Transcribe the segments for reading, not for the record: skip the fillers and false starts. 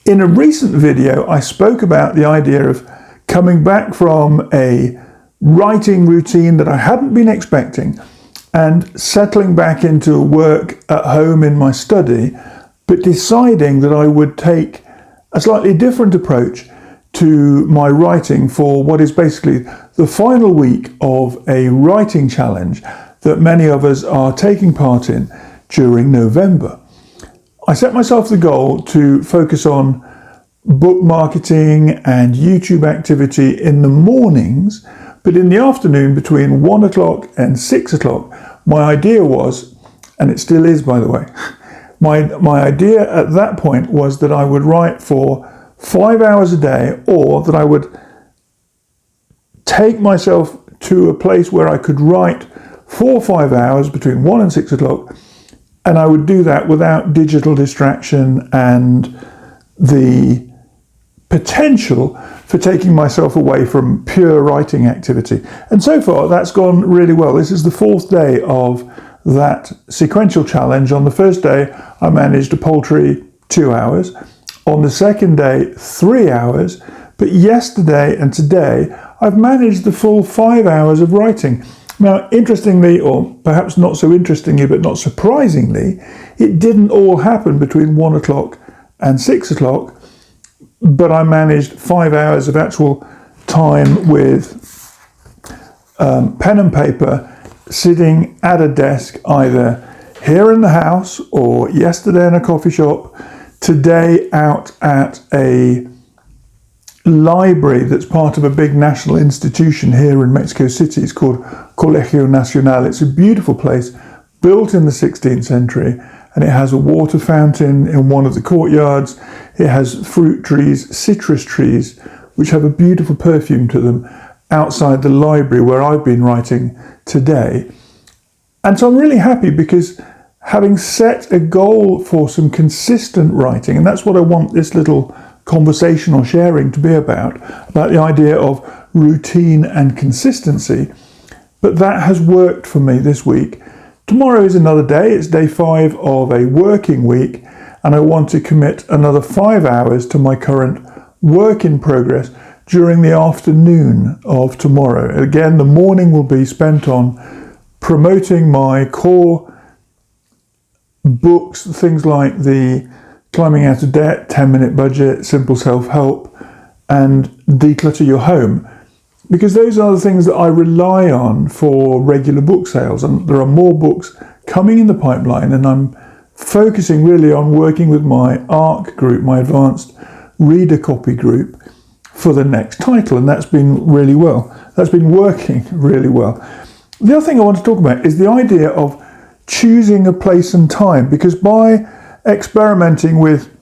In a recent video, I spoke about the idea of coming back from a writing routine that I hadn't been expecting and settling back into work at home in my study, but deciding that I would take a slightly different approach to my writing for what is basically the final week of a writing challenge that many of us are taking part in during November. I set myself the goal to focus on book marketing and YouTube activity in the mornings, but in the afternoon between 1 o'clock and 6 o'clock, my idea was, and it still is by the way, my idea at that point was that I would write for 5 hours a day, or that I would take myself to a place where I could write 4 or 5 hours between 1 and 6 o'clock, and I would do that without digital distraction and the potential for taking myself away from pure writing activity. And so far that's gone really well. This is the 4th day of that sequential challenge. On the first day I managed a paltry 2 hours, on the second day 3 hours, but yesterday and today I've managed the full 5 hours of writing. Now, interestingly, or perhaps not so interestingly but not surprisingly, it didn't all happen between 1 o'clock and 6 o'clock, but I managed 5 hours of actual time with pen and paper, sitting at a desk either here in the house or yesterday in a coffee shop, today out at a library that's part of a big national institution here in Mexico City. It's called Kio National. It's a beautiful place built in the 16th century, and it has a water fountain in one of the courtyards. It has fruit trees, citrus trees, which have a beautiful perfume to them outside the library where I've been writing today. And so I'm really happy because having set a goal for some consistent writing, and that's what I want this little conversational sharing to be about the idea of routine and consistency, but that has worked for me this week. Tomorrow is another day. It's day 5 of a working week, and I want to commit another 5 hours to my current work in progress during the afternoon of tomorrow. Again, the morning will be spent on promoting my core books, things like the Climbing Out of Debt, 10-Minute Budget, Simple Self-Help, and Declutter Your Home, because those are the things that I rely on for regular book sales, and there are more books coming in the pipeline, and I'm focusing really on working with my ARC group, my Advanced Reader Copy group, for the next title, and that's been really well. That's been working really well. The other thing I want to talk about is the idea of choosing a place and time, because by experimenting with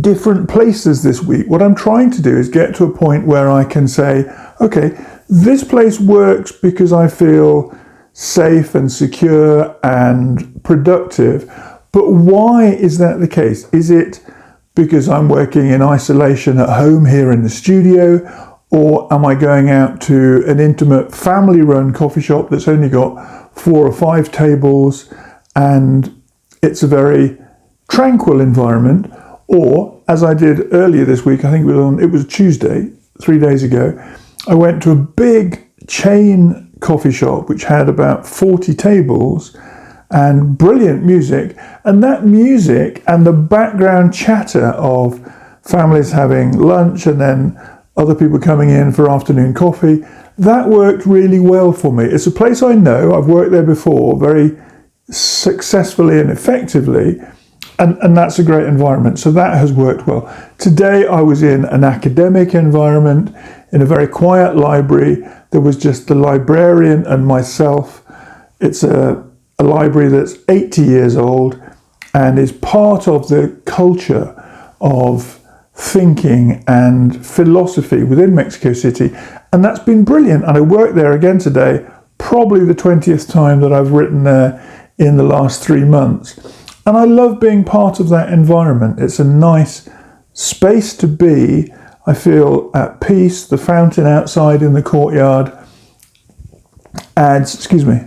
different places this week, what I'm trying to do is get to a point where I can say, okay, this place works because I feel safe and secure and productive, but why is that the case? Is it because I'm working in isolation at home here in the studio, or am I going out to an intimate family-run coffee shop that's only got 4 or 5 tables and it's a very tranquil environment? Or, as I did earlier this week, I think it was Tuesday, 3 days ago, I went to a big chain coffee shop which had about 40 tables and brilliant music, and that music and the background chatter of families having lunch and then other people coming in for afternoon coffee, that worked really well for me. It's a place I know, I've worked there before very successfully and effectively, and that's a great environment, so that has worked well. Today I was in an academic environment, in a very quiet library. There was just the librarian and myself. It's a library that's 80 years old and is part of the culture of thinking and philosophy within Mexico City, and that's been brilliant. And I worked there again today, probably the 20th time that I've written there in the last 3 months, and I love being part of that environment. It's a nice space to be. I feel at peace. The fountain outside in the courtyard adds, excuse me,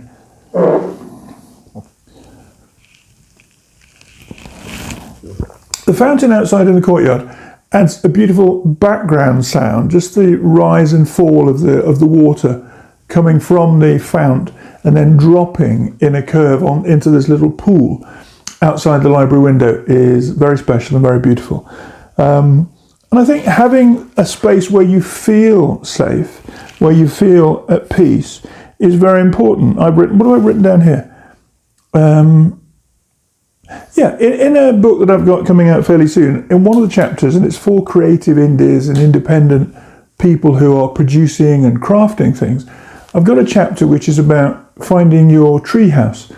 The fountain outside in the courtyard adds a beautiful background sound, just the rise and fall of the water coming from the fount and then dropping in a curve into this little pool outside the library window is very special and very beautiful. And I think having a space where you feel safe, where you feel at peace, is very important. What have I written down here? In a book that I've got coming out fairly soon, in one of the chapters, and it's for creative indies and independent people who are producing and crafting things, I've got a chapter which is about finding your treehouse.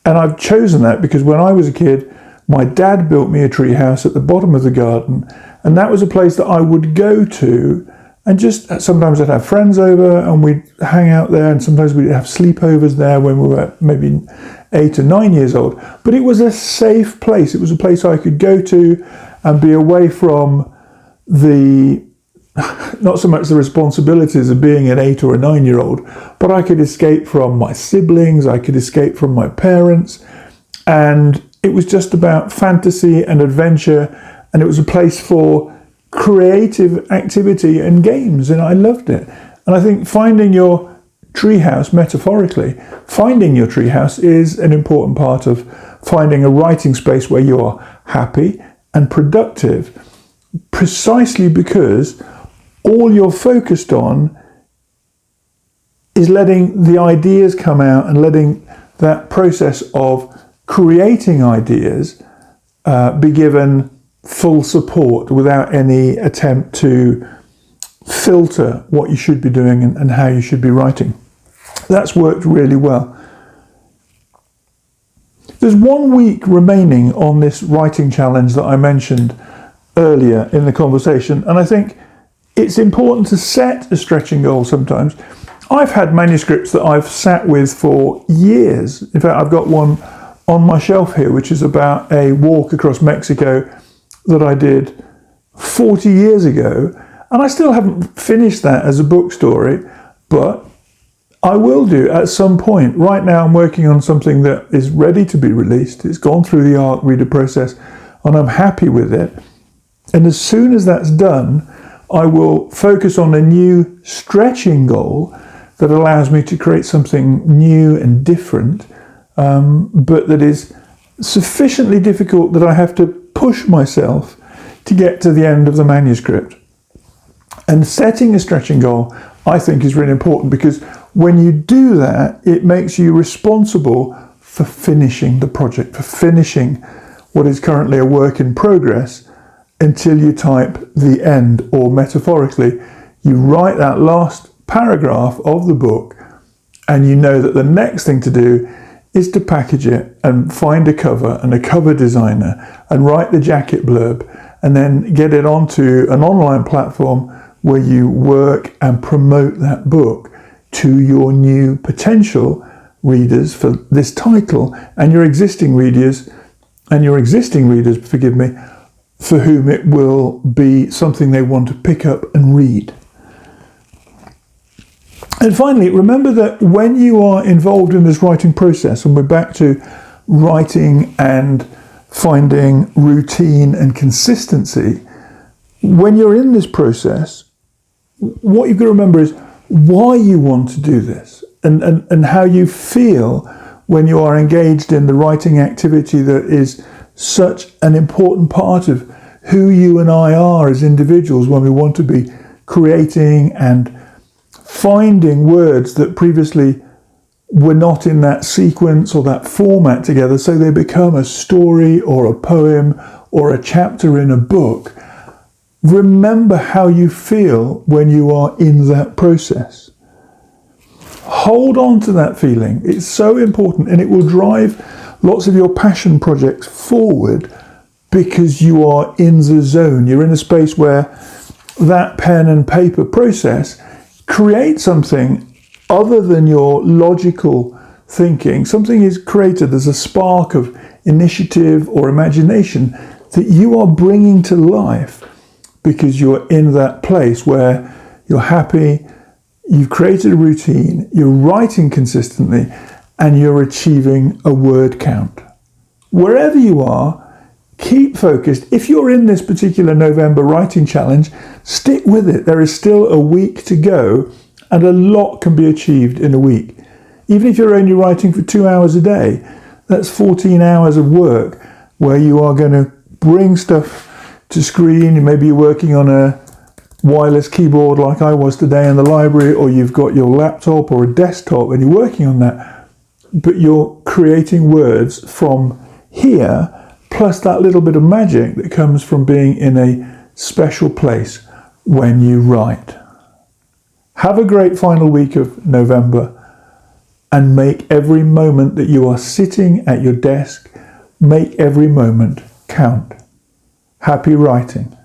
And I've chosen that because when I was a kid, my dad built me a treehouse at the bottom of the garden, and that was a place that I would go to, and just sometimes I'd have friends over and we'd hang out there, and sometimes we'd have sleepovers there when we were maybe 8 or 9 years old. But it was a safe place. It was a place I could go to and be away from not so much the responsibilities of being an 8 or a 9-year-old, but I could escape from my siblings, I could escape from my parents, and it was just about fantasy and adventure, and it was a place for creative activity and games, and I loved it. And I think finding your treehouse, metaphorically, finding your treehouse is an important part of finding a writing space where you are happy and productive, precisely because all you're focused on is letting the ideas come out and letting that process of creating ideas be given full support without any attempt to filter what you should be doing and how you should be writing. That's worked really well. There's 1 week remaining on this writing challenge that I mentioned earlier in the conversation, and I think it's important to set a stretching goal sometimes. I've had manuscripts that I've sat with for years. In fact, I've got one on my shelf here, which is about a walk across Mexico that I did 40 years ago, and I still haven't finished that as a book story, but I will do at some point. Right now I'm working on something that is ready to be released. It's gone through the ARC reader process and I'm happy with it. And as soon as that's done, I will focus on a new stretching goal that allows me to create something new and different, but that is sufficiently difficult that I have to push myself to get to the end of the manuscript. And setting a stretching goal, I think, is really important, because when you do that, it makes you responsible for finishing the project, for finishing what is currently a work in progress until you type the end, or metaphorically, you write that last paragraph of the book and you know that the next thing to do is to package it and find a cover and a cover designer and write the jacket blurb and then get it onto an online platform where you work and promote that book to your new potential readers for this title and your existing readers, forgive me, for whom it will be something they want to pick up and read. And finally, remember that when you are involved in this writing process, and we're back to writing and finding routine and consistency, when you're in this process, what you've got to remember is why you want to do this and how you feel when you are engaged in the writing activity that is such an important part of who you and I are as individuals when we want to be creating and finding words that previously were not in that sequence or that format together, so they become a story or a poem or a chapter in a book. Remember how you feel when you are in that process. Hold on to that feeling. It's so important, and it will drive lots of your passion projects forward because you are in the zone. You're in a space where that pen and paper process creates something other than your logical thinking. Something is created. There's a spark of initiative or imagination that you are bringing to life because you're in that place where you're happy, you've created a routine, you're writing consistently, and you're achieving a word count. Wherever you are, Keep focused. If you're in this particular November writing challenge, stick with it. There is still a week to go, and a lot can be achieved in a week. Even if you're only writing for 2 hours a day, that's 14 hours of work where you are going to bring stuff to screen. Maybe you're working on a wireless keyboard like I was today in the library, or you've got your laptop or a desktop and you're working on that, but you're creating words from here, plus that little bit of magic that comes from being in a special place when you write. Have a great final week of November, and make every moment that you are sitting at your desk, make every moment count. Happy writing.